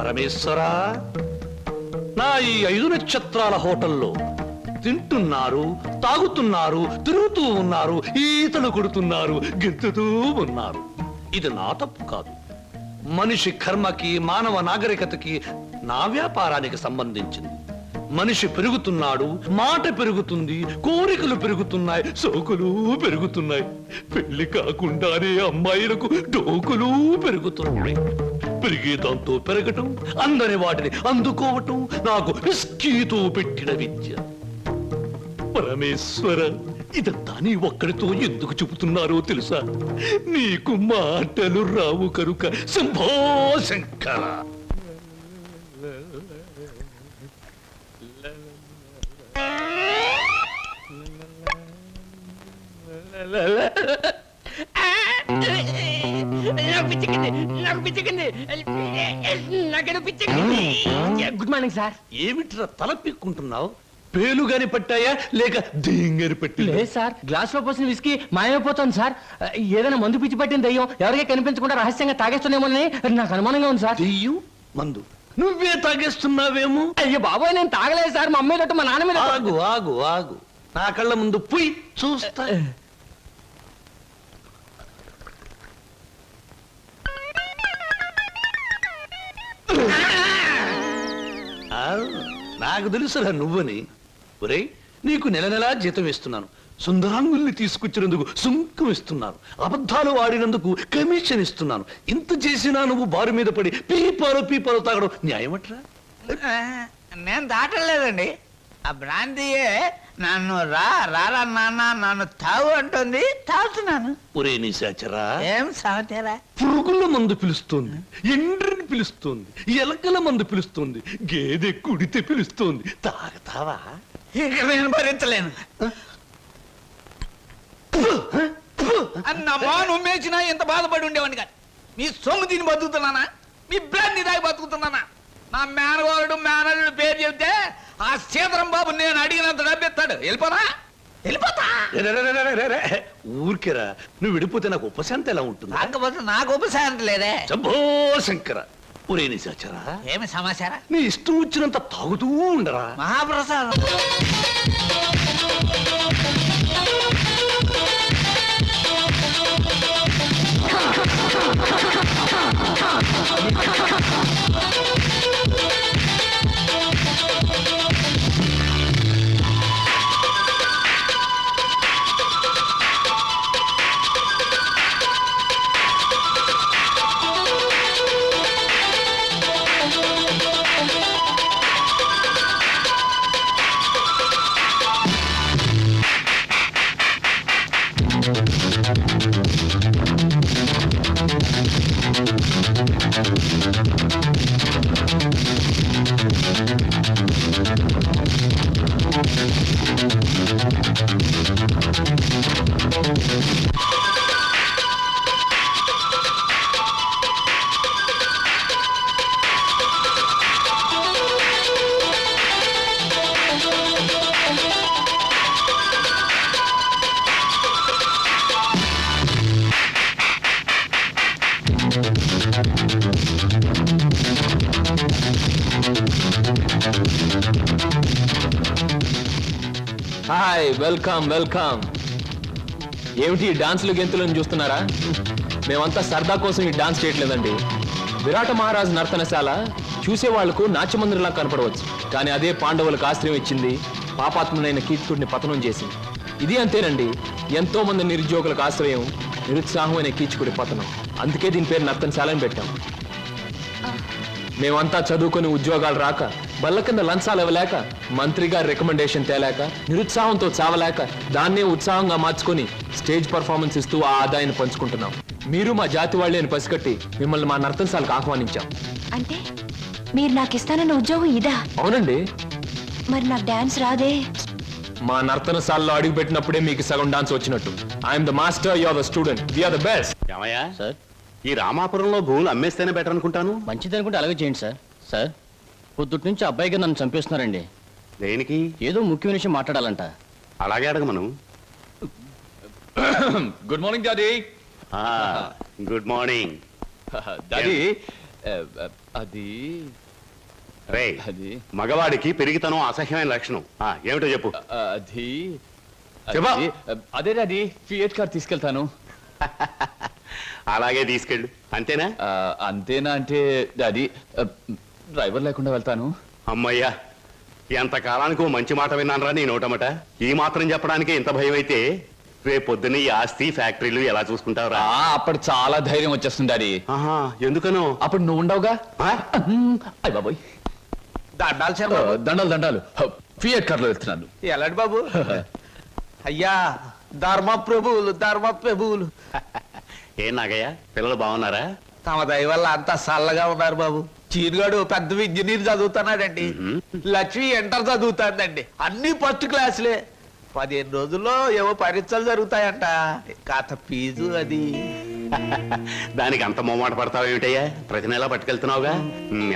పరమేశ్వరా, నా ఈ 5 నక్షత్రాల హోటల్లో తింటున్నారు, తాగుతున్నారు, తిరుగుతూ ఉన్నారు, ఈతలు కొడుతున్నారు, గెంతుతూ ఉన్నారు. ఇది నా తప్పు కాదు. మనిషి కర్మకి, మానవ నాగరికతకి, నా వ్యాపారానికి సంబంధించింది. మనిషి పెరుగుతున్నాడు, మాట పెరుగుతుంది, కోరికలు పెరుగుతున్నాయి, సోకులు పెరుగుతున్నాయి. పెళ్లి కాకుండానే అమ్మాయిలకు డోకులు పెరుగుతున్నాయి. పెరిగేదాంతో పెరగటం, అందని వాటిని అందుకోవటం నాకు విస్కీతో పెట్టిన విద్య. పరమేశ్వర, ఇదంతా నీ ఒక్కడితో ఎందుకు చెబుతున్నారో తెలుసా? నీకు మాటలు రావు కనుక. Shambho Shankara. Good morning sir. ఏమిట్రా తల పిక్కుంటున్నావు? పేలుగాని పట్టాయా లేక దేంగని పట్టి? లేదు సార్, గ్లాస్ లో పోసిన విస్కీ మాయమైపోతుంది సార్. ఏదైనా మందు పిచ్చి పట్టిన దయ్యం ఎవరికీ కనిపించకుండా రహస్యంగా తాగేస్తున్నామోనని నాకు అనుమానంగా ఉంది సార్. దెయ్యం మందు నువ్వే తాగేస్తున్నావేమో. అయ్యో బాబోయ్, నేను తాగలేదు సార్. మా అమ్మాయి తట్టు మా నాన్న మీద. ఆగు ఆగు ఆగు, నా కళ్ళ ముందు పోయి చూస్తా. నాకు తెలుసురా నువ్వని. ఒరేయ్, నీకు నెల నెలా జీతం ఇస్తున్నాను, సుందరాంగుల్ని తీసుకొచ్చినందుకు సుంకం ఇస్తున్నాను, అబద్ధాలు ఆడినందుకు కమిషన్ ఇస్తున్నాను. ఇంత చేసినా నువ్వు బారు మీద పడి పీపాలు తాగడం న్యాయమట్రా? నేను దాటలేదండి. ఆ బ్రాంతియే నన్ను రారా నాన్న నన్ను తాగు అంటుంది, తాగుతున్నాను. ఒరే నిశాచరా, ఏం సమతేరా? పురుగుల మందు పిలుస్తోంది, ఎండ్రిని పిలుస్తోంది, ఎలకల మందు పిలుస్తోంది, గేదె కుడితే పిలుస్తోంది. తాగతావా? ఇక నేను భరించలేను. అన్నమ్మా, నువ్వేసినా ఎంత బాధపడి ఉండేవాడిని కాదు. మీ సొమ్ము తిని బతుకుతున్నానా? మీ బ్రాంతి దాగి బతుకుతున్నానా? నా మేనగోరుడు మేనల్లుడు పేరు చెబితే ఆ సీతరం బాబు నేను అడిగినంత డబ్బిస్తాడు. వెళ్ళిపోతా. ఊరికేరా, నువ్వు విడిపోతే నాకు ఉపశాంతి ఎలా ఉంటుంది? కాకపోతే నాకు ఉపశాంతి లేదే. శంభో శంకర. ఒరే నిశాచరా, ఏమి సమాచారం? నీ ఇష్టం వచ్చినంత తాగుతూ ఉండరా. మహాప్రసాదం. Hi, welcome welcome. ఏమిటి డాన్సులు గెంతులను చూస్తున్నారా? మేమంతా సరదా కోసం ఈ డాన్స్ చేయట్లేదండి. విరాట మహారాజు నర్తనశాల చూసే వాళ్లకు నాట్యమందిరంలా కనపడవచ్చు, కానీ అదే పాండవులకు ఆశ్రయం ఇచ్చింది, పాపాత్ముడైన కీచకుడిని పతనం చేసింది. ఇది అంతేనండి, ఎంతో మంది నిరుద్యోగులకు ఆశ్రయం, నిరుత్సాహమైన కీచకుడి పతనం. అందుకే దీని పేరు నర్తనశాల అని పెట్టాం. మేమంతా చదువుకొని ఉద్యోగాలు రాక, బల్ల కింద లంచాలు ఇవ్వలేక, మంత్రి గారి రికమెండేషన్ తేలేక, నిరుత్సాహంతో చావలేక, దాన్నే ఉత్సాహంగా మార్చుకొని స్టేజ్ పర్ఫార్మెన్స్ ఇస్తూ ఆ ఆదాయాన్ని పంచుకుంటున్నాం. మీరు మా జాతి వాళ్ళే అని పసిగట్టి మిమ్మల్ని మా నర్తనశాలకు ఆహ్వానించాం. అంటే మీరు నాకు ఇస్తానన్న ఉద్యోగం ఇదా? అవునండి. మరి నాకు డాన్స్ రాదే? మా నర్తనశాలలో అడుగు పెట్టినప్పుడే మీకు సగం డాన్స్ వచ్చినట్టు. I'm the master, you are the student, we are the best. ఏమయ్యా సార్, ఈ రామాపురంలో భూములు అమ్మేస్తేనే బెటర్ అనుకుంటాను. మంచిది అనుకుంటే అలాగే చేయండి సార్. సార్, పొద్దుటి నుంచి అబ్బాయిగా నన్ను చంపేస్తున్నారండి. దేనికి? ఏదో ముఖ్యమైన విషయం మాట్లాడాలంట. అలాగే అడగమను. Good morning daddy. Good morning. Daddy, అది రే అది మగవాడికి పెరిగితనం అసహ్యమైన లక్షణం ఏమిటో చెప్పు అది చెప్పా. అదే డాడీ ఫియట్ కార్ తీసుకెళ్తాను. అలాగే తీసుకెళ్ళు అంతేనా? అంతేనా అంటే డాడీ డ్రైవర్ లేకుండా వెళ్తాను. అమ్మయ్యా, ఎంత కాలానికి ఓ మంచి మాట విన్నానరా నీ నోటమట. ఈ మాత్రం చెప్పడానికి ఇంత భయం అయితే రేపు పొద్దున్న ఈ ఆస్తి ఫ్యాక్టరీలు ఎలా చూసుకుంటావురా? అప్పుడు చాలా ధైర్యం వచ్చేస్తుంది డాడీ. ఆహా, ఎందుకనో? అప్పుడు నువ్వు ఉండవుగా. ఆ? అయ్య బాబోయ్, దండాలు చంద్రబాబు. దండాలు దండాలు. ఫియట్ కార్లో వెళ్తున్నాను. ఎలాంటి బాబు? అయ్యా, ధర్మ ప్రభువులు ఏం నాగయ్య, పిల్లలు బాగున్నారా? తమ దయ వల్ల అంతా చల్లగా ఉన్నారు బాబు. చీరుగాడు పెద్ద ఇంజనీర్ చదువుతున్నాడండి. లక్ష్మి ఇంటర్ చదువుతాడండి. అన్ని ఫస్ట్ క్లాసులే. 15 రోజుల్లో ఏవో పరీక్షలు జరుగుతాయంట. కాత ఫీజు అది. దానికి అంత మొమ్మాట పడతావేమిటయ్యా? ప్రతి నెలా పట్టుకెళ్తున్నావుగా.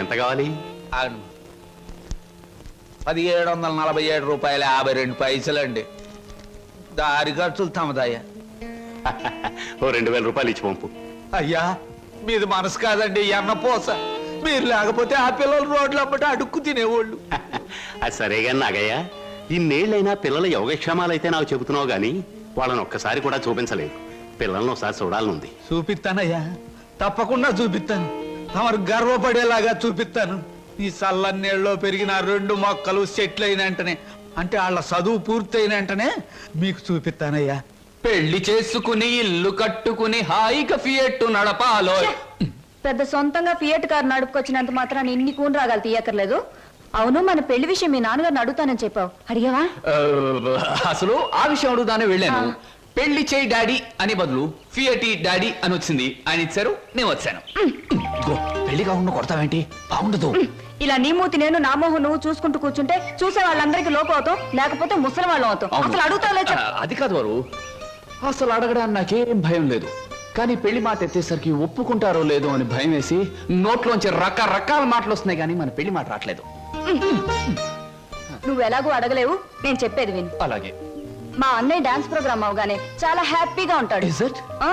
ఎంత కావాలి? అవును, 1747 రూపాయలు 52 పైసలండి. దారి ఖర్చులు తమదయ్యా. ఓ 2000 రూపాయలు ఇచ్చి పంపు. అయ్యా, మీది మనసు కాదండి, ఎన్నపోస. మీరు లేకపోతే ఆ పిల్లలు రోడ్లు అప్పటి అడుక్కు తినేవాళ్ళు. అది సరేగా నాగయ్య, ఇన్నేళ్ళైనా పిల్లల యోగక్షేమాలైతే నాకు చెబుతున్నావు గాని వాళ్ళని ఒక్కసారి కూడా చూపించలేదు. పిల్లల్ని ఒకసారి చూడాలనుంది. చూపిస్తానయ్యా, తప్పకుండా చూపిస్తాను. తమరు గర్వపడేలాగా చూపిస్తాను. ఈ చల్లన్నేళ్ళలో పెరిగిన 2 మొక్కలు సెటిల్ అయిన వెంటనే, అంటే వాళ్ళ చదువు పూర్తయిన వెంటనే మీకు చూపిస్తానయ్యా. పెళ్లి చేసుకుని ఇల్లు కట్టుకుని హాయిగా ఫియట్ నడపాలో. పెద్ద సొంతంగా ఫియట్ కార్ నడుపుకొచ్చినంత మాత్రాన్ని ఇన్ని కూని రాగాలు తీయక్కర్లేదు. అవును, మన పెళ్లి విషయం మీ నాన్నగారిని అడుగుతానని చెప్పావు, అడిగావా? అసలు ఆ విషయం అడుగుదానే వెళ్ళాను. పెళ్లి చేయి డాడీ అని బదులు ఫియటి డాడీ అని వచ్చింది. ఆయన ఇచ్చారు, నేను వచ్చాను. పెళ్లి కాకుండా కొడతావేంటి? బాగుండదు. ఇలా నీ మూతి నేను, నా మోహం నువ్వు చూసుకుంటూ కూర్చుంటే చూసే వాళ్ళందరికీ లోపం అవుతాం, లేకపోతే ముసలి వాళ్ళం అవుతాం. అసలు అడుగుతావులే చెప్పు. అది కాదు వారు, అసలు అడగడానికి నాకేం భయం లేదు. కానీ పెళ్లి మాట ఎత్తేసరికి ఒప్పుకుంటారో లేదో అని భయం వేసి నోట్లోంచి రకరకాల మాటలు వస్తున్నాయి, కానీ మన పెళ్లి మాట రావట్లేదు. నువ్వు ఎలాగో అడగలేవు, నేను చెప్పేది విను. అలాగే. మా అన్నయ్య డాన్స్ ప్రోగ్రామ్ అవగానే చాలా హ్యాపీగా ఉంటాడు. Is it? ఆ,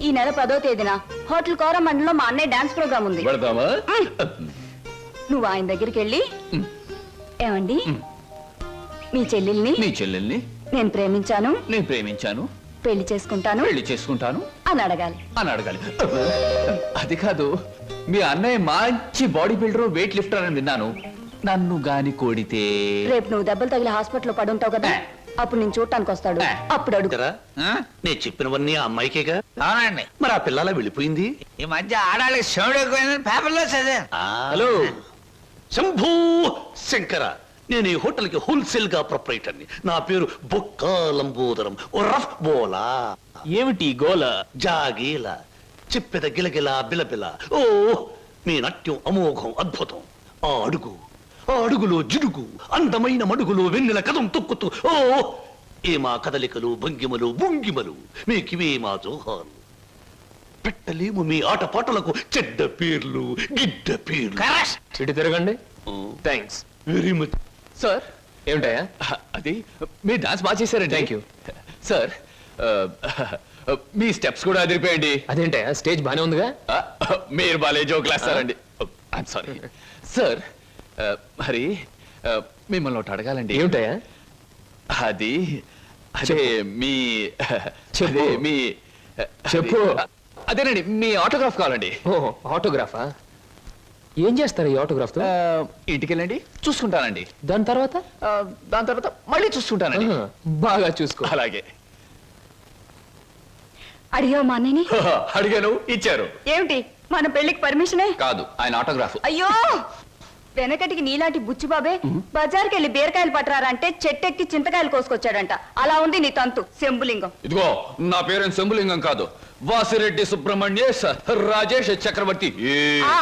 ఈ నెల 10వ తేదీన హోటల్ కోరమండలో మా అన్నయ్య డాన్స్ ప్రోగ్రామ్ ఉంది. పెడదామా? నువ్వు ఆయన దగ్గరికి వెళ్ళి, ఏమండి మీ చెల్లెల్ని నీ చెల్లెల్ని నేను ప్రేమించాను, నేను ప్రేమించాను, పెళ్లి చేసుకుంటాను పెళ్లి చేసుకుంటాను అని అడగాలి. అని అడగాలి. అది కాదు, మీ అన్నయ్య మంచి బాడీ బిల్డర్, వెయిట్ లిఫ్టర్ అని విన్నాను. నన్ను గాని కోడితే రేపు నువ్వు దెబ్బలు తగిలి హాస్పిటల్లో పడుంటావు కదా, అప్పుడు నేను చూడటానికి వస్తాడు. అప్పుడు అడుగు. ఆ? నేను చెప్పినవన్నీ ఆ అమ్మాయికేగా. అవునండి, మరి ఆ పిల్లలా వెళ్ళిపోయింది. ఈ మధ్య ఆడాళ్ళకి శివుడు ఎక్కువైందని పేపర్లో చదివాను. హలో శంభూ శంకర, నేను ఈ హోటల్ కి హోల్సేల్ గా ప్రొపరేటర్ని. నా పేరు బొక్కా లంబోదరం రఫ్ బోలా. ఏమిటి గోల? జాగీల చెప్పెద గిలగిల బిలబిల. ఓ మీ నాట్యం అమోఘం అద్భుతం. ఆ అడుగులో జిడుగు, అందమైన మడుగులో వెన్నెల కథం తొక్కుతూ. ఓ ఏ మా కదలికలు, భంగిమలు, భుంగిమలు, మీకివే మా జోహాలు. పెట్టలేము మీ ఆటపాటలకు చెడ్డ పేర్లు, గిడ్డ పేర్లు. ఇటు తిరగండి. Thanks very much sir. ఏమిటయా అది? మీరు డాన్స్ బాగా చేశారండి. Thank you sir. మీ స్టెప్స్ కూడా అదిరిపోయండి. అదేంటయా, స్టేజ్ బానే ఉందిగా. మీరు బాలే జోక్ వేస్తారండి. I'm sorry sir. మరి మిమ్మల్ని ఒకటి అడగాలండి. ఏమిటయా అది? అదే మీ అదే మీ చెప్పు. అదేనండి, మీ ఆటోగ్రాఫ్ కావాలండి. ఆటోగ్రాఫా? ఏం చేస్తారు ఈ ఆటోగ్రాఫ్ తో? ఇంటికి వెళ్ళండి, చూసుకుంటానండి. దాని తర్వాత దాని తర్వాత మళ్ళీ చూసుకుంటానండి. బాగా చూసుకో. అలాగే. అడిగావు మా అన్నయ్యని? అడిగాను, ఇచ్చారు. ఏమిటి, మన పెళ్లికి పర్మిషనే? కాదు, ఆయన ఆటోగ్రాఫ్. అయ్యో, వెనకటికి నీలాంటి బుచ్చిబాబే బజార్కి వెళ్ళి బీరకాయలు పట్టరారంటే చెట్టెక్కి చింతకాయలు కోసుకొచ్చాడంట. అలా ఉంది నీ తంతు శంభులింగం. ఇదిగో, నా పేరు శంభులింగం కాదు, వాసిరెడ్డి సుబ్రహ్మణ్యేశ్ రాజేష్ చక్రవర్తి. ఆ,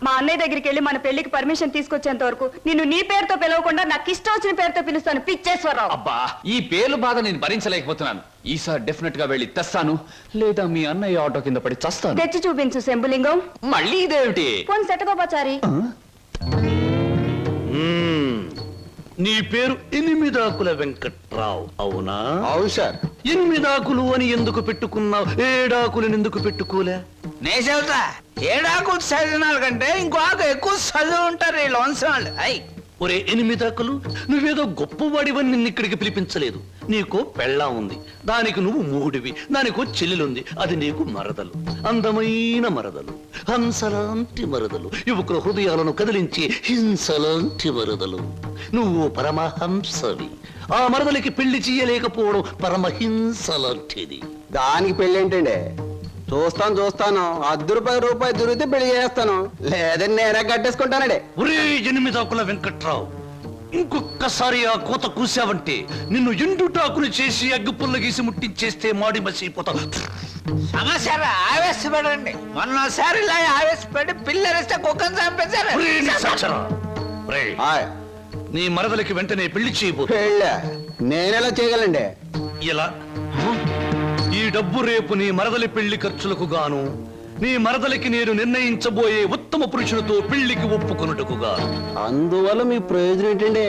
మా అన్నయ్య దగ్గరికి వెళ్ళి మన పెళ్లికి పర్మిషన్ తీసుకొచ్చేంత వరకు నిన్ను నీ పేరుతో పిలవకుండా నాకు ఇష్టం వచ్చిన పేరుతో పిలుస్తాను, పిచ్చేశ్వరరావు. అబ్బా, ఈ పేర్లు బాధ నేను భరించలేకపోతున్నాను. ఈసారి డెఫినెట్ గా వెళ్ళి తెస్తాను, లేదా మీ అన్నయ్య ఆటో కింద పడి చస్తాను. తెచ్చి చూపించు శంభులింగం. మళ్ళీ ఇదేమిటి? పోని సెటగోపచారి. నీ పేరు 8 ఆకుల వెంకట్రావు అవునా? అవును సార్. 8 ఆకులు అని ఎందుకు పెట్టుకున్నావు? 7 ఆకులను ఎందుకు పెట్టుకోలే? నే చెబుతా ఏడాకు చదివిన కంటే ఇంకో ఆకు ఎక్కువ చదివి ఉంటారు వీళ్ళు వంశం వాళ్ళు అయ్ ఒరే ఎనిమిదాకులు, నువ్వేదో గొప్పవాడివని నిన్ను ఇక్కడికి పిలిపించలేదు. నీకో పెళ్ళాం ఉంది, దానికి నువ్వు మూడివి, దానికో చెల్లెలుంది, అది నీకు మరదలు, అందమైన మరదలు, హంసలాంటి మరదలు, యువకుల హృదయాలను కదిలించి హింసలాంటి మరదలు. నువ్వు పరమహంసవి, ఆ మరదలికి పెళ్లి చేయలేకపోవడం పరమహింసలాంటిది. దానికి పెళ్లి ఏంటండి? చూస్తాను ₹10 దొరికితే పెళ్లి చేస్తాను, లేదని నేనే కట్టేసుకుంటానండి. ఒరే ఎనిమిదాకుల వెంకట్రావు, ఇంకొక్కసారి ఆ కోత కూసావంటే నిన్ను ఎండుటాకులు చేసి అగ్గిపుల్ల గీసి ముట్టించేస్తే మాడి మసిపోతావు. సమస్య ఆవేశపడండి. మొన్నసారి ఇలా ఆవేశపడి పిల్లరిస్తే కుక్కను చంపేశారు. ఒరే నిశాచరా, ఒరేయ్, ఆయ్, నీ మరదలికి వెంటనే పెళ్లి చేయబోతు. పెళ్ళా? నేనెలా చేయగలండి? ఇలా ఈ డబ్బు రేపు నీ మరదలి పెళ్లి ఖర్చులకు గాను, నీ మరదలికి నేను నిర్ణయించబోయే ఉత్తమ పురుషులతో పెళ్లికి ఒప్పుకొనుటకు గాను. అందువల్ల మీ ప్రయోజనం ఏంటండి?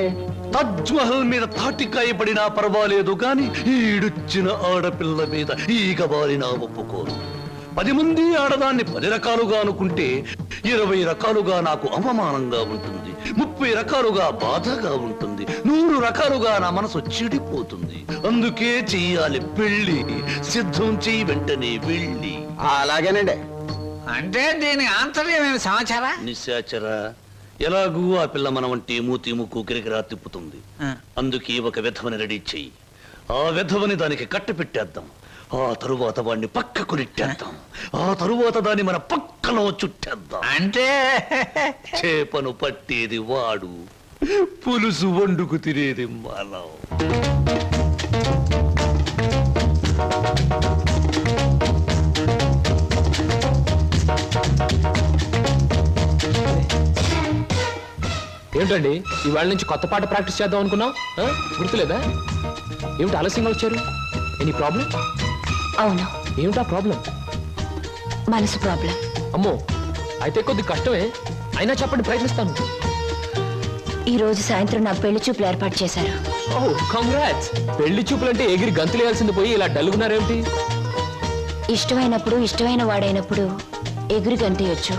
తాజ్ మహల్ మీద తాటికాయ పడినా పర్వాలేదు గాని ఈడుచ్చిన ఆడపిల్ల మీద ఈగ బారినా ఒప్పుకోను. 10 మంది ఆడదాన్ని 10 రకాలుగా అనుకుంటే 20 రకాలుగా నాకు అవమానంగా ఉంటుంది, 30 రకాలుగా బాధగా ఉంటుంది, 100 రకాలుగా నా మనసు చెడిపోతుంది. అందుకే చెయ్యాలి పెళ్లి. సిద్ధం చెయ్యి, వెంటనే వెళ్ళి. అలాగేనండి. అంటే దీని ఆంతర్యం ఏమి సమాచారా? నిశాచరా, ఎలాగూ ఆ పిల్ల మన వంటి మూతి ముక్కు కిరికిరా తిప్పుతుంది. అందుకే ఒక విధవని రెడీ చెయ్యి. ఆ విధవని దానికి కట్ట పెట్టేద్దాం. ఆ తరువాత వాడిని పక్కకు నెట్టేద్దాం. ఆ తరువాత దాన్ని మన పక్కలో చుట్టేద్దాం. అంటే చేపను పట్టేది వాడు, పులుసు వండుకు తినేది మనం. ఏమిటండి ఇవాళ నుంచి కొత్త పాట ప్రాక్టీస్ చేద్దాం అనుకున్నాం, గుర్తులేదా? ఏమిటి ఆలస్యంగా వచ్చారు? Any problem? అవును, ఏమిటా ప్రాబ్లం? మనసు ప్రాబ్లం. అమ్మో, అయితే కొద్ది కష్టమే, అయినా చెప్పండి, ప్రయత్నిస్తాను. ఈ రోజు సాయంత్రం నాకు పెళ్లి చూపులు ఏర్పాటు చేశారు. ఓహ్, కంగ్రాట్స్. పెళ్లి చూపులంటే ఎగిరి గంతులేయాల్సింది పోయి ఇలా డల్గున్నారేమిటి? ఇష్టమైనప్పుడు, ఇష్టమైన వాడైనప్పుడు ఎగురు గంతయొచ్చు.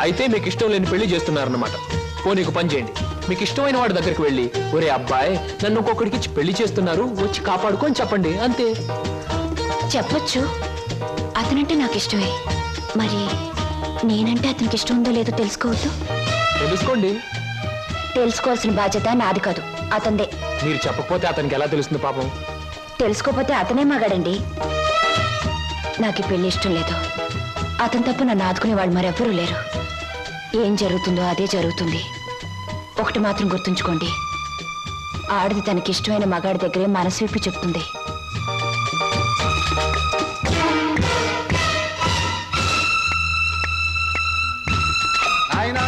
అయితే మీకు ఇష్టం లేని పెళ్లి చేస్తున్నారన్నమాట. పోనీకు పని చేయండి, మీకు ఇష్టమైన వాడి దగ్గరికి వెళ్ళి, ఒరే అబ్బాయి, నన్ను ఒక్కొక్కడికి ఇచ్చి పెళ్లి చేస్తున్నారు, వచ్చి కాపాడుకొని చెప్పండి, అంతే. చెప్పొచ్చు, అతనంటే నాకు ఇష్టమే. మరి నేనంటే అతనికి ఇష్టం ఉందో లేదో తెలుసుకోవద్దు. తెలుసుకోండి. తెలుసుకోవాల్సిన బాధ్యత నాది కాదు, అతందే. మీరు చెప్పకపోతే అతనికి ఎలా తెలుస్తుంది పాపం? తెలుసుకోపోతే అతనే మగాడండి. నాకు ఈ పెళ్లి ఇష్టం లేదు. అతను తప్ప నన్ను ఆదుకునే వాళ్ళు మరెవ్వరూ లేరు. ఏం జరుగుతుందో అదే జరుగుతుంది. ఒకటి మాత్రం గుర్తుంచుకోండి, ఆడది తనకిష్టమైన మగాడి దగ్గరే మనసు విప్పి చెప్తుంది. ఆయన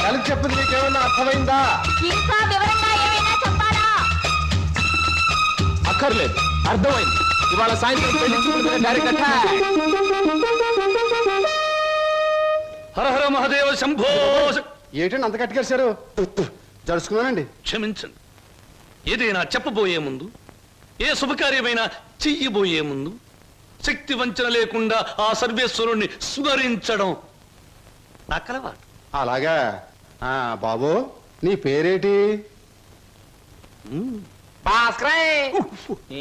కలిసి చెప్పింది మీకేమన్నా అర్థమైందా? ఇంకా వివరంగా ఏమైనా చెప్పాలా? అక్కర్లేదు, అర్థమైంది. ఇవాళ సాయంత్రం పెళ్లి చూపుల మీద డైరెక్ట్ అటాక్. హర హర మహదేవ శంభో. ఏంటండి అంత కట్టుకేశారు? జరుచుకున్నానండి. క్షమించండి. ఏదైనా చెప్పబోయే ముందు, ఏ శుభకార్యమైనా చెయ్యబోయే ముందు శక్తి వంచన లేకుండా ఆ సర్వేశ్వరుణ్ణి స్మరించడం నా కలవాటు. అలాగా? బాబు, నీ పేరేటి?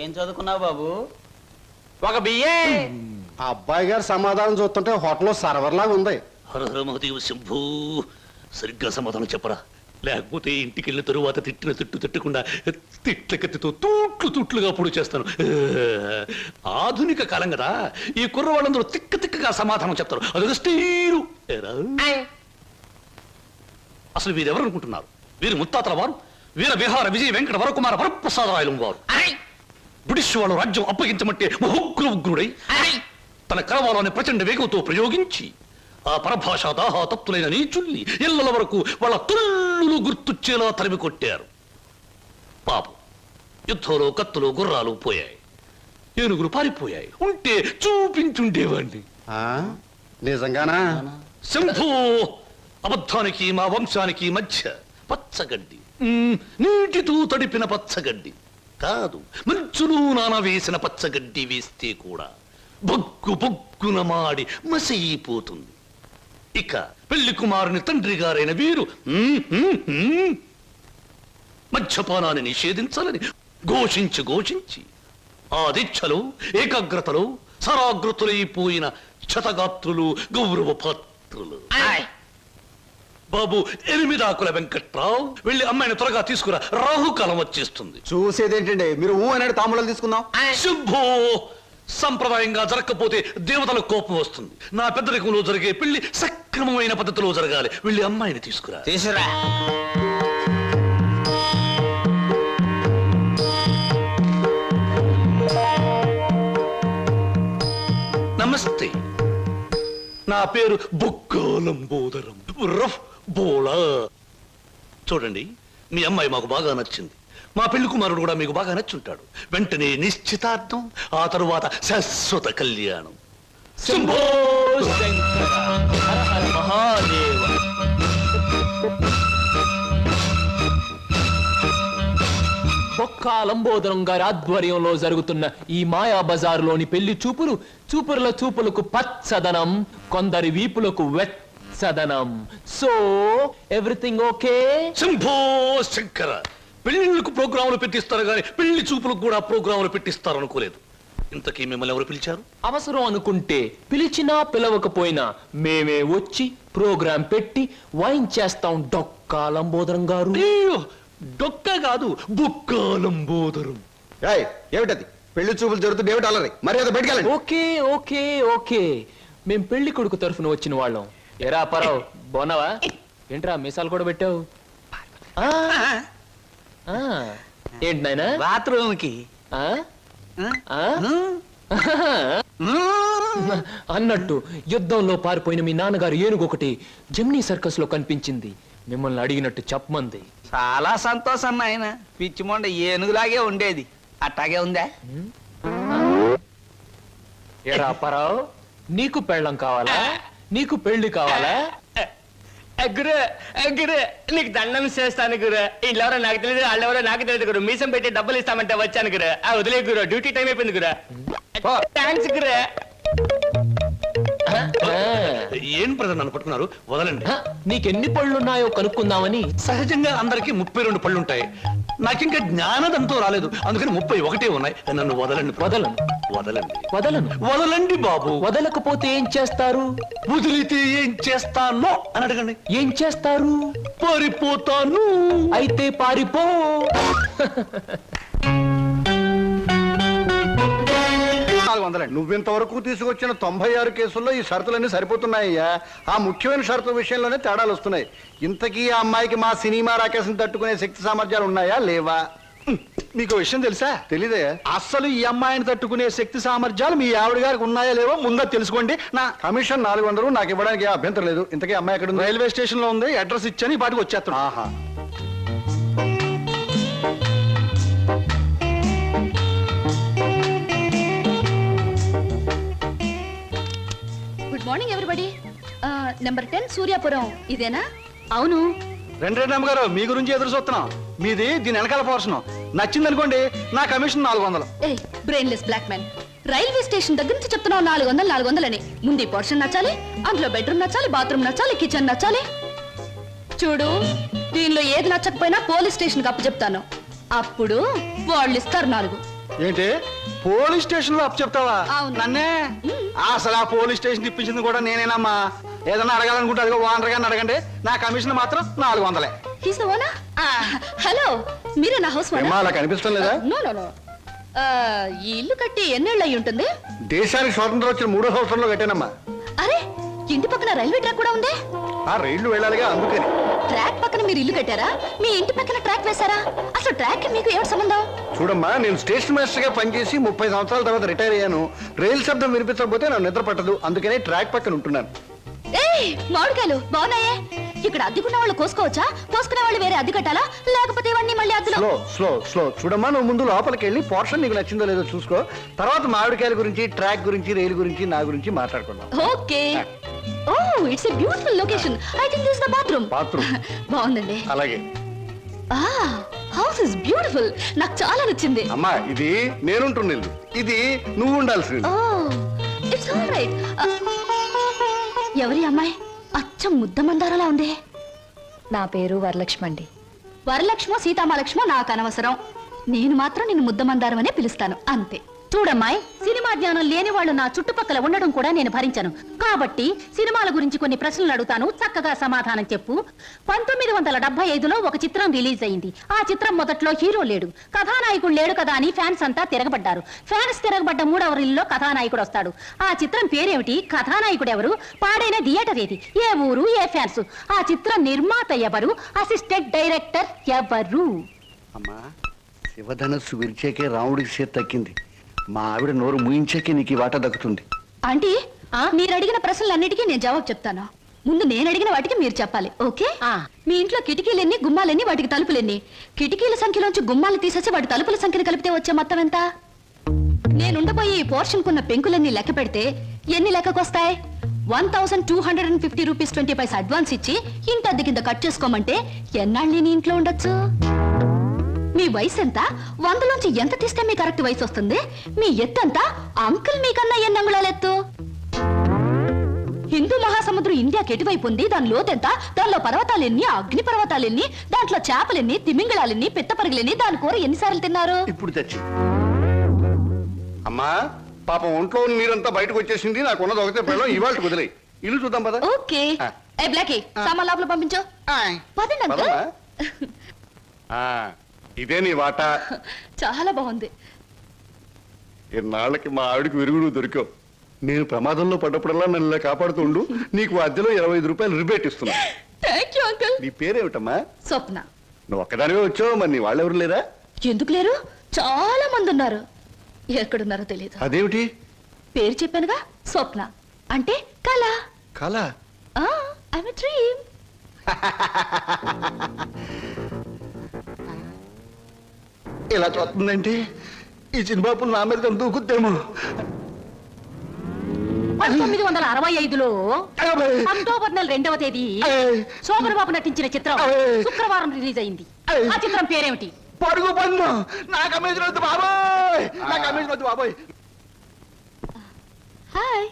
ఏం చదువుకున్నావు బాబు? ఒక బిఏ. ఆ అబ్బాయి గారు సమాధానం చూస్తుంటే హోటల్లో సర్వర్ లాగా ఉంది. హర హర మహదేవ శంభో. సరిగ్గా సమాధానం చెప్పరా, లేకపోతే ఇంటికి వెళ్ళిన తరువాత తిట్టిన తిట్టు తిట్టకుండా తిట్ల కత్తితో తూట్లుగా పొడి చేస్తాను. ఆధునిక కాలం కదా, ఈ కుర్రవాళ్ళందరూ తిక్కగా సమాధానం చెప్తారు. అదొక స్టీరు. అసలు వీరెవరు అనుకుంటున్నారు? వీరు ముత్తాతల వారు, వీర విహార విజయ వెంకట వరకుమార వరప్రసాదరాయలు వారు. బ్రిటిష్ వాళ్ళు రాజ్యం అప్పగించమంటే ఉగ్రుడై తన కరవాలోని ప్రచండ వేగంతో ప్రయోగించి ఆ పరభాషా దాహాతత్తులైన నీచుల్ని ఇళ్ల వరకు వాళ్ళ తుల్లులు గుర్తుచ్చేలా తరిమి కొట్టారు. పాపం, యుద్ధంలో కత్తులు గుర్రాలు పోయాయి, ఏనుగులు పారిపోయాయి. ఉంటే చూపించుండేవాణ్ణి. నిజంగానా? శంభో. అబద్ధానికి మా వంశానికి మధ్య పచ్చగడ్డి, నీటితో తడిపిన పచ్చగడ్డి కాదు, మంచులో నానవేసిన పచ్చగడ్డి వేస్తే కూడా బొగ్గు బొగ్గు బొగ్గున మాడి మసైపోతుంది. ఇక పెళ్లి కుమారుని తండ్రి గారైన వీరు మద్యపానాన్ని నిషేధించాలని ఘోషించి ఆ దీక్షలో ఏకాగ్రతలో సరాగ్రతులైపోయిన క్షతగాత్రులు గౌరవ పాత్రులు. బాబు 8 ఆకుల వెంకట్రావు వెళ్ళి అమ్మాయిని త్వరగా తీసుకురా, రాహుకాలం వచ్చేస్తుంది. చూసేదేంటండి మీరు అన్నాడు తాములను తీసుకుందాం. శుభో సంప్రదాయంగా జరగకపోతే దేవతల కోపం వస్తుంది. నా పెద్దరికంలో జరిగే పెళ్లి సక్రమమైన పద్ధతిలో జరగాలి. వెళ్ళి అమ్మాయిని తీసుకురా. తీసురా. నమస్తే, నా పేరు బొక్కాలంబోదరం రఫ్ బోళా. చూడండి, మీ అమ్మాయి మాకు బాగా నచ్చింది. మా పెళ్లి కుమారుడు కూడా మీకు బాగా నచ్చుంటాడు. వెంటనే నిశ్చితార్థం, ఆ తరువాత శాశ్వత కళ్యాణం. శంభో శంకర హర హర మహాదేవ. బొక్కాలంబోదరం గారి ఆధ్వర్యంలో జరుగుతున్న ఈ మాయా బజారులోని పెళ్లి చూపుల చూపులకు పచ్చదనం, కొందరి వీపులకు వెచ్చదనం. So everything okay. Shambho Shankara, పెళ్లిళ్ళకు ప్రోగ్రాములు పెట్టిస్తారు కానీ పెళ్లి చూపులకు కూడా ప్రోగ్రాములు పెట్టిస్తారు అనుకోలేదు. ఇంతకీ మిమ్మల్ని ఎవరు పిలిచారు? అవసరం అనుకుంటే పిలిచినా పిలవకపోయినా మేమే వచ్చి ప్రోగ్రాం పెట్టి వాయించేస్తాం డొక్కాలంబోదరం గారు. అయ్యో, డొక్క కాదు, బొక్కాలంబోదరం. ఏమిటది? పెళ్లి చూపులు జరుగుతుంది ఏమిటి అలరి? మర్యాద బయటకెళ్ళండి. ఓకే ఓకే ఓకే, మేం పెళ్లి కొడుకు తరఫున వచ్చిన వాళ్ళం. ఎరా పరావు, బాగున్నావా? ఏంట్రా మీసాలు కూడా పెట్టావు? ఏంటి నాయనా? బాత్రూమ్ కి అన్నట్టు యుద్ధంలో పారిపోయిన మీ నాన్నగారు ఏనుగొకటి జమ్నీ సర్కస్ లో కనిపించింది. మిమ్మల్ని అడిగినట్టు చెప్పమంది. చాలా సంతోషం నాయన. పిచ్చి మొండ ఏనుగులాగే ఉండేది, అట్టాగే ఉందా? ఎరా పరావు, నీకు పెళ్ళం కావాలా? నీకు పెళ్లి కావాలా? గురు గురు నీకు దండం చేస్తాను గురు. వీళ్ళెవరో నాకు తెలియదు, వాళ్ళెవరో నాకు తెలియదు గురు. మీసం పెట్టి డబ్బులు ఇస్తామంటే వచ్చాను గురు. వదిలే గురు, డ్యూటీ టైం అయిపోయింది గురు. థ్యాంక్స్ గురు. ఏం ప్రజలు నన్ను పట్టుకున్నారు? వదలండి. నీకెన్ని పళ్ళున్నాయో కనుక్కుందామని. సహజంగా అందరికి 32 పళ్ళుంటాయి. నాకింకా జ్ఞానదంతో రాలేదు, అందుకని 31 ఉన్నాయి. నన్ను వదలండి. వదలను వదలండి. వదలను. వదలండి బాబు. వదలకపోతే ఏం చేస్తారు? వదిలితే ఏం చేస్తానో అని అడగండి. ఏం చేస్తారు? పారిపోతాను. అయితే పారిపో. నువ్వింతవరకు తీసుకొచ్చిన 96 కేసుల్లో ఈ షరతులన్నీ సరిపోతున్నాయ్యా. ఆ ముఖ్యమైన షరతుల విషయంలోనే తేడాలు వస్తున్నాయి. ఇంతకీ ఆ అమ్మాయికి మా సినిమా రాకేశం తట్టుకునే శక్తి సామర్థ్యాలు ఉన్నాయా లేవా? మీకు విషయం తెలుసా? తెలీదే. అస్సలు ఈ అమ్మాయిని తట్టుకునే శక్తి సామర్థ్యాలు మీ ఆవిడ గారికి ఉన్నాయా లేవో ముందా తెలుసుకోండి. నా కమిషన్ 400 నాకు ఇవ్వడానికి ఏ అభ్యంతరం లేదు. ఇంతకీ అమ్మాయి ఎక్కడ ఉంది? రైల్వే స్టేషన్ లో ఉంది. అడ్రస్ ఇచ్చాను, ఈ పాటికి వచ్చేస్తాను. ఆహా. Good morning everybody. Number 10 Suryapuram ఇదేనా? అవును. రెండు అమ్మగారు, మీ గురించి ఎదురు చూస్తున్నాం. మీది దీని వెనకాల పోర్షన్ నచ్చింది అనుకోండి, నా commission 400. A brainless black man, railway station దగ్గర నుంచి చెప్తున్నావు 400 అని. ముందు ఈ పోర్షన్ నచ్చాలి, అందులో బెడ్రూమ్ నచ్చాలి, బాత్రూమ్ నచ్చాలి, కిచెన్ నచ్చాలి. చూడు, దీనిలో ఏది నచ్చకపోయినా పోలీస్ స్టేషన్ కి అప్పు చెప్తాను. అప్పుడు వాళ్ళు ఇస్తారు 4. ఏంటి పోలీస్ స్టేషన్ లో అప్పు చెప్తావా? అవును. నన్నే? అసలు ఆ పోలీస్ స్టేషన్ ఇప్పించింది కూడా నేనేనమ్మా. ఏదన్నా అడగాలనుకుంటే అదిగో ఓనర్ గారిని అడగండి. నా కమిషన్ మాత్రం 400. He's the owner. హలో, మీరే నా హౌస్ ఓనర్? అలా కనిపిస్తాం లేదా? No no no. ఈ ఇల్లు కట్టి ఎన్నేళ్ళు అయి ఉంటుంది? దేశానికి స్వాతంత్రం వచ్చిన 3వ సంవత్సరంలో కట్టానమ్మా. అరే, ఇంటి పక్కన రైల్వే ట్రాక్ కూడా ఉంది. ఆ రైళ్లు వెళ్ళాలిగా, అందుకని. ట్రాక్ పక్కన మీరు ఇల్లు కట్టారా? మీ ఇంటి పక్కన ట్రాక్ వేశారా? అసలు ట్రాక్ మీకు ఏమిటి సంబంధం? చూడమ్మా, నేను స్టేషన్ మాస్టర్ గా పనిచేసి 30 సంవత్సరాల తర్వాత రిటైర్ అయ్యాను. రైలు శబ్దం వినిపించకపోతే నాకు నిద్ర పట్టదు, అందుకనే ట్రాక్ పక్కన ఉంటున్నాను. ఏయ్, మామిడికాయలు బాగున్నాయే. ఇక్కడ అద్దెకున్న వాళ్ళు కోసుకోవచ్చా? కోసుకునే వాళ్ళు వేరే అద్దె కట్టాలా? లేకపోతే ఇవన్నీ మళ్ళీ అద్దెలో? Slow slow slow. చూడమ్మా, నువ్వు ముందు లోపలికి వెళ్ళి పోర్షన్ నీకు నచ్చిందో లేదో చూసుకో. తర్వాత మామిడికాయల గురించి, ట్రాక్ గురించి, రైలు గురించి, నా గురించి మాట్లాడుకుందాం. Okay. Oh, it's a beautiful location. I think this is the bathroom. Bathroom బాగుందండి. అలాగే. House is beautiful. నాకు చాలా నచ్చింది. అమ్మా, ఇది నేనుంటున్న ఇల్లు, ఇది నువ్వు ఉండాల్సిన ఇల్లు. ఓ, ఇట్స్ ఇట్స్ ఆల్ రైట్. ఎవరి అమ్మాయి అచ్చం ముద్ద మందారలా ఉంది. నా పేరు వరలక్ష్మి అండి. వరలక్ష్మో సీతామలక్ష్మో నాకు అనవసరం. నేను మాత్రం నిన్ను ముద్ద మందారం అనే పిలుస్తాను అంతే. చూడమ్మాయి, సినిమా జ్ఞానం లేని వాళ్ళు నా చుట్టుపక్కల ఉండడం కూడా నేను భరించను. కాబట్టి సినిమాల గురించి కొన్ని ప్రశ్నలు అడుగుతాను, చక్కగా సమాధానం చెప్పు. 1975లో ఒక చిత్రం రిలీజ్ అయింది. ఆ చిత్రం మొదట్లో హీరో లేడు, కథానాయకుడు లేడు కదా అని ఫ్యాన్స్ అంతా తిరగబడ్డారు. ఫ్యాన్స్ తిరగబడ్డ 3వ రీల్లో కథానాయకుడు వస్తాడు. ఆ చిత్రం పేరేమిటి? కథానాయకుడు ఎవరు? పాడైన థియేటర్ ఏది? ఏ ఊరు? ఏ ఫ్యాన్స్? ఆ చిత్ర నిర్మాత ఎవరు? అసిస్టెంట్ డైరెక్టర్ ఎవరు? అమ్మా, శివధనస్సు విరిచేకే రాముడికి చేతి తక్కింది. మా ఆవిడ నోరు ముయించాకే నీకు ఈ వాట దక్కుతుంది. ఆంటీ, మీరు అడిగిన ప్రశ్నలన్నిటికీ నేను జవాబు చెప్తాను. ముందు నేను అడిగిన వాటికి మీరు చెప్పాలి, ఓకే? మీ ఇంట్లో కిటికీలెన్ని, గుమ్మాలెన్ని, వాటికి తలుపులెన్ని? కిటికీల సంఖ్యలోంచి గుమ్మాలు తీసేసి వాటి తలుపుల సంఖ్యను కలిపితే వచ్చే మొత్తం ఎంత? నేనుండబోయే ఈ పోర్షన్ కున్న పెంకులన్నీ లెక్క పెడితే ఎన్ని లెక్కకొస్తాయి? 1250 రూపీస్ 20 పైసా అడ్వాన్స్ ఇచ్చి ఇంత అద్దె కింద కట్ చేసుకోమంటే ఎన్నాళ్ళు నేను ఇంట్లో ఉండొచ్చు? మీ వయసు ఎంత? 100లోంచి ఎంత తీస్తే మీ కరెక్ట్ వయసు వస్తుంది? మీ ఎత్తు ఎంత? అంకుల్ మీకన్నా ఎన్ని అంగుళాల ఎత్తు? హిందూ మహాసముద్రం ఇండియాకి ఎటువైపు ఉంది? దాని లోతెంత? దానిలో పర్వతాలెన్ని, అగ్ని పర్వతాలెన్ని, దాంట్లో చేపలెన్ని, తిమింగళాలెన్ని, పిత్తపరిగలెన్ని, దాని కూర ఎన్నిసార్లు తిన్నారు? ఇప్పుడు తెచ్చి అమ్మా, పాపం ఒంట్లో నీరంతా బయటకు వచ్చేసింది. నాకు ఉన్నది ఒకటే పిల్లలు, ఇవాళ వదిలేయి. ఇల్లు చూద్దాం పద. ఓకే. ఏ బ్లాకీ, సామాన్ లోపల పంపించు. పదండి అంకుల్. పదమ్మా. ఇదే నీ వాటా. చాలా బాగుంది. ఇన్నాళ్ళకి మా ఆవిడకి విరుగుడు దొరికావు. నేను ప్రమాదంలో పడ్డప్పుడల్లా నన్ను ఇలా కాపాడుతూ ఉండు. నీకు అద్దెలో 25 రూపాయలు రిబేట్ ఇస్తున్నా. Thank you uncle. నీ పేరేమిటమ్మా? స్వప్న. నువ్వు ఒక్కదానివే వచ్చావు, మరి నీ వాళ్ళెవరు లేరా? ఎందుకు లేరు? చాలా మంది ఉన్నారు. ఎక్కడున్నారో తెలియదు. అదేమిటి? పేరు చెప్పానుగా, స్వప్న అంటే కళ. కళ? I'm a dream. ఇలా చూస్తుందంటే ఈ చిన్నబాబు నా మీద దూకుద్దేమో. 1965లో అక్టోబర్ నెల 2వ తేదీ శోభన్ బాబు నటించిన చిత్రం శుక్రవారం రిలీజ్ అయింది. ఆ చిత్రం పేరేమిటి? పడుగు పన్ను. నాకు అమేజ్ వద్దు బాబోయ్, నాకు అమేజ్ వద్దు బాబోయ్. హాయ్.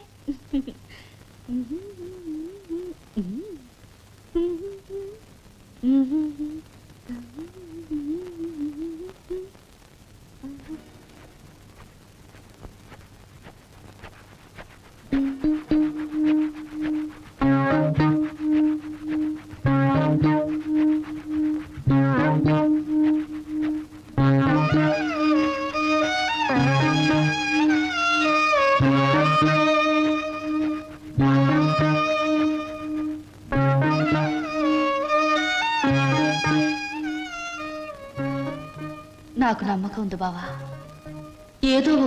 నాకు నమ్మకం ఉంది బావా, ఏదో ఒక